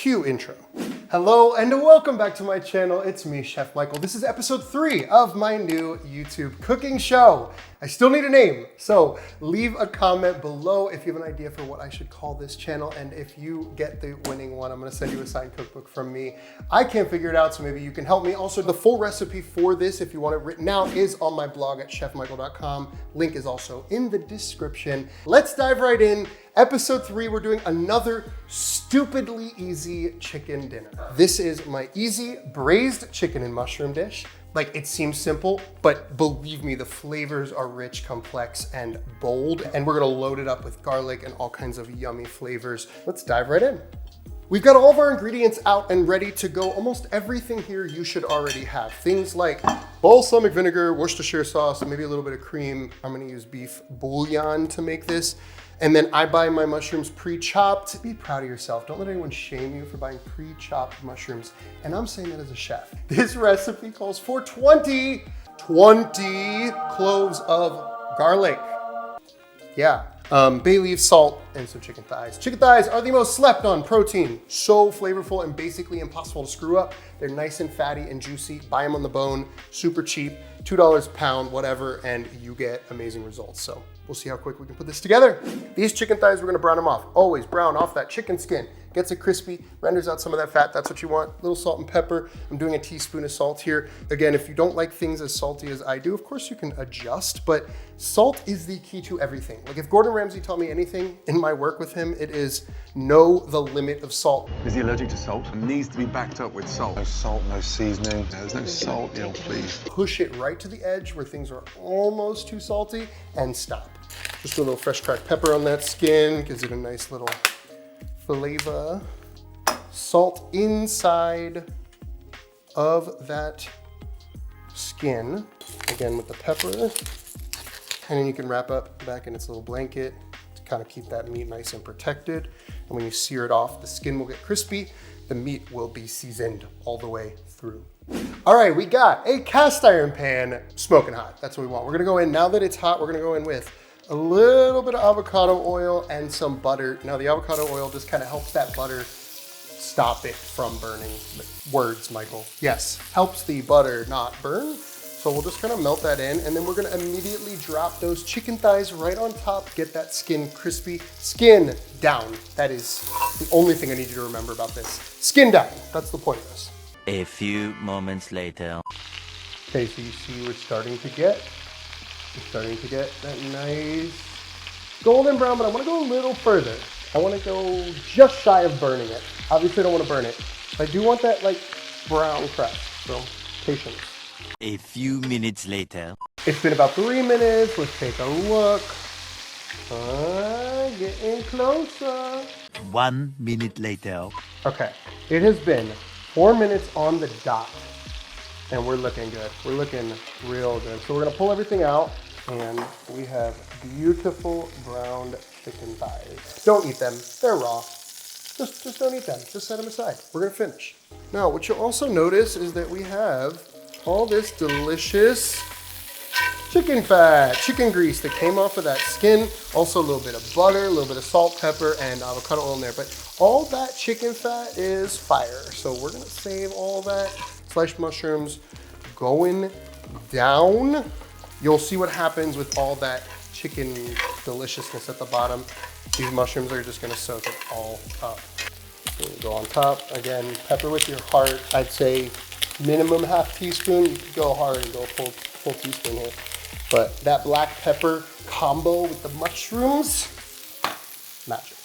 Cue intro. Hello and welcome back to my channel. It's me, Chef Michael. This is episode 3 of my new YouTube cooking show. I still need a name, so leave a comment below if you have an idea for what I should call this channel. And if you get the winning one, I'm gonna send you a signed cookbook from me. I can't figure it out, so maybe you can help me. Also, the full recipe for this, if you want it written out, is on my blog at chefmichael.com. Link is also in the description. Let's dive right in. Episode 3, we're doing another stupidly easy chicken dinner. This is my easy braised chicken and mushroom dish. Like, it seems simple, but believe me, the flavors are rich, complex, and bold. And we're gonna load it up with garlic and all kinds of yummy flavors. Let's dive right in. We've got all of our ingredients out and ready to go. Almost everything here you should already have. Things like balsamic vinegar, Worcestershire sauce, and maybe a little bit of cream. I'm gonna use beef bouillon to make this. And then I buy my mushrooms pre-chopped. Be proud of yourself. Don't let anyone shame you for buying pre-chopped mushrooms. And I'm saying that as a chef. This recipe calls for 20 cloves of garlic. Yeah. Bay leaf, salt, and some chicken thighs. Chicken thighs are the most slept on protein. So flavorful and basically impossible to screw up. They're nice and fatty and juicy. Buy them on the bone, super cheap, $2 a pound, whatever, and you get amazing results. So we'll see how quick we can put this together. These chicken thighs, we're gonna brown them off. Always brown off that chicken skin. Gets it crispy, renders out some of that fat. That's what you want. A little salt and pepper. I'm doing a teaspoon of salt here. Again, if you don't like things as salty as I do, of course you can adjust, but salt is the key to everything. Like, if Gordon Ramsay taught me anything in my work with him, it is know the limit of salt. Is he allergic to salt? It needs to be backed up with salt. No salt, no seasoning. There's no salt, please. Push it right to the edge where things are almost too salty and stop. Just a little fresh cracked pepper on that skin, gives it a nice little flavor. Salt inside of that skin, again with the pepper. And then you can wrap up back in its little blanket to kind of keep that meat nice and protected. And when you sear it off, the skin will get crispy. The meat will be seasoned all the way through. All right, we got a cast iron pan, smoking hot. That's what we want. We're gonna go in, now that it's hot, we're gonna go in with a little bit of avocado oil and some butter. Now, the avocado oil just kind of helps that butter stop it from burning. Words, Michael. Yes, helps the butter not burn. So we'll just kind of melt that in, and then we're gonna immediately drop those chicken thighs right on top, get that skin crispy. Skin down. That is the only thing I need you to remember about this. Skin down, that's the point of this. A few moments later. Okay, so you see we're starting to get that nice golden brown, but I wanna go a little further. I wanna go just shy of burning it. Obviously I don't wanna burn it, but I do want that like brown crust, so patience. A few minutes later. It's been about 3 minutes, let's take a look. Getting closer. 1 minute later. Okay, it has been 4 minutes on the dot. And we're looking good. We're looking real good. So we're gonna pull everything out, and we have beautiful browned chicken thighs. Don't eat them, they're raw. Just don't eat them, just set them aside. We're gonna finish. Now, what you'll also notice is that we have all this delicious chicken fat, chicken grease that came off of that skin. Also a little bit of butter, a little bit of salt, pepper, and avocado oil in there. But all that chicken fat is fire. So we're gonna save all that. Sliced mushrooms going down. You'll see what happens with all that chicken deliciousness at the bottom. These mushrooms are just gonna soak it all up. Go on top. Again, pepper with your heart. I'd say minimum half teaspoon. You could go hard and go full teaspoon here. But that black pepper combo with the mushrooms, magic.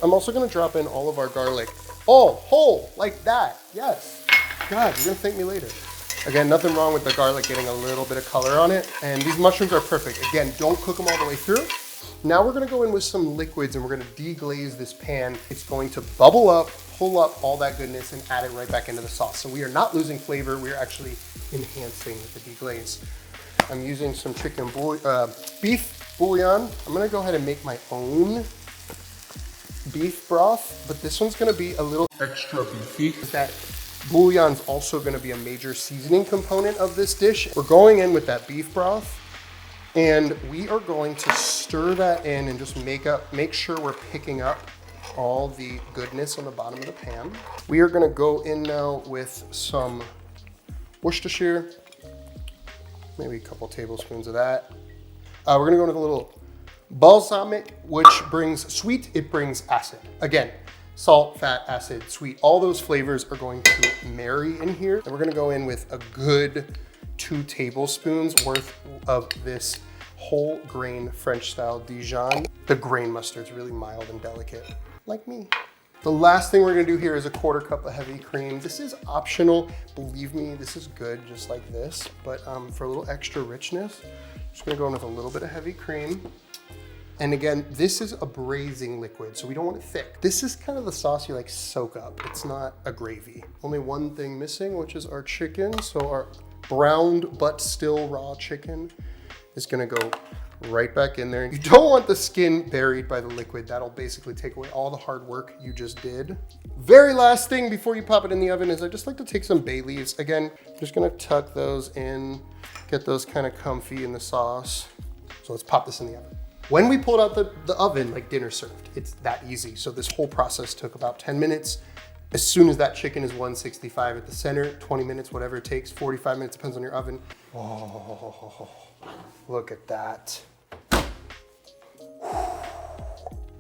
I'm also gonna drop in all of our garlic. All whole, like that, yes. God, you're gonna thank me later. Again, nothing wrong with the garlic getting a little bit of color on it. And these mushrooms are perfect. Again, don't cook them all the way through. Now we're gonna go in with some liquids and we're gonna deglaze this pan. It's going to bubble up, pull up all that goodness and add it right back into the sauce. So we are not losing flavor, we are actually enhancing the deglaze. I'm using some beef bouillon. I'm gonna go ahead and make my own beef broth, but this one's gonna be a little extra beefy. That bouillon's also gonna be a major seasoning component of this dish. We're going in with that beef broth, and we are going to stir that in and just make sure we're picking up all the goodness on the bottom of the pan. We are gonna go in now with some Worcestershire, maybe a couple tablespoons of that. We're gonna go with a little balsamic, which brings sweet, it brings acid. Again, salt, fat, acid, sweet, all those flavors are going to marry in here. And we're gonna go in with a good 2 tablespoons worth of this whole grain French style Dijon. The grain mustard's really mild and delicate, like me. The last thing we're gonna do here is a 1/4 cup of heavy cream. This is optional, believe me, this is good just like this, but for a little extra richness, just gonna go in with a little bit of heavy cream. And again, this is a braising liquid, so we don't want it thick. This is kind of the sauce you like soak up. It's not a gravy. Only one thing missing, which is our chicken. So our browned but still raw chicken is gonna go right back in there. You don't want the skin buried by the liquid. That'll basically take away all the hard work you just did. Very last thing before you pop it in the oven is I just like to take some bay leaves. Again, I'm just gonna tuck those in, get those kind of comfy in the sauce. So let's pop this in the oven. When we pulled out the oven, like dinner served, it's that easy. So this whole process took about 10 minutes. As soon as that chicken is 165 at the center, 20 minutes, whatever it takes, 45 minutes, depends on your oven. Oh, look at that.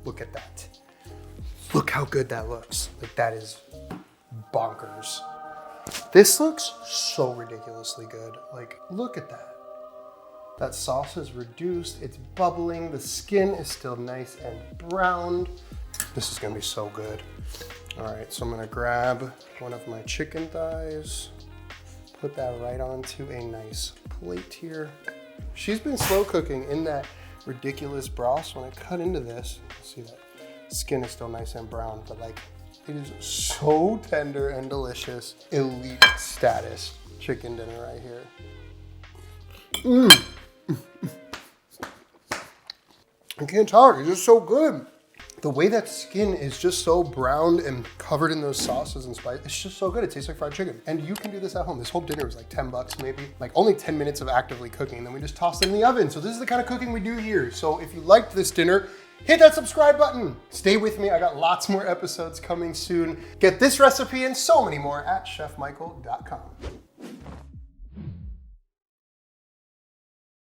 Look at that. Look how good that looks. Like that is bonkers. This looks so ridiculously good. Like, look at that. That sauce is reduced, it's bubbling, the skin is still nice and browned. This is gonna be so good. All right, so I'm gonna grab one of my chicken thighs, put that right onto a nice plate here. She's been slow cooking in that ridiculous broth. So when I cut into this, see that skin is still nice and brown, but like it is so tender and delicious. Elite status chicken dinner right here. I can't talk, it's just so good. The way that skin is just so browned and covered in those sauces and spices, it's just so good. It tastes like fried chicken. And you can do this at home. This whole dinner was like 10 bucks maybe, like only 10 minutes of actively cooking. Then we just tossed it in the oven. So this is the kind of cooking we do here. So if you liked this dinner, hit that subscribe button. Stay with me, I got lots more episodes coming soon. Get this recipe and so many more at chefmichael.com.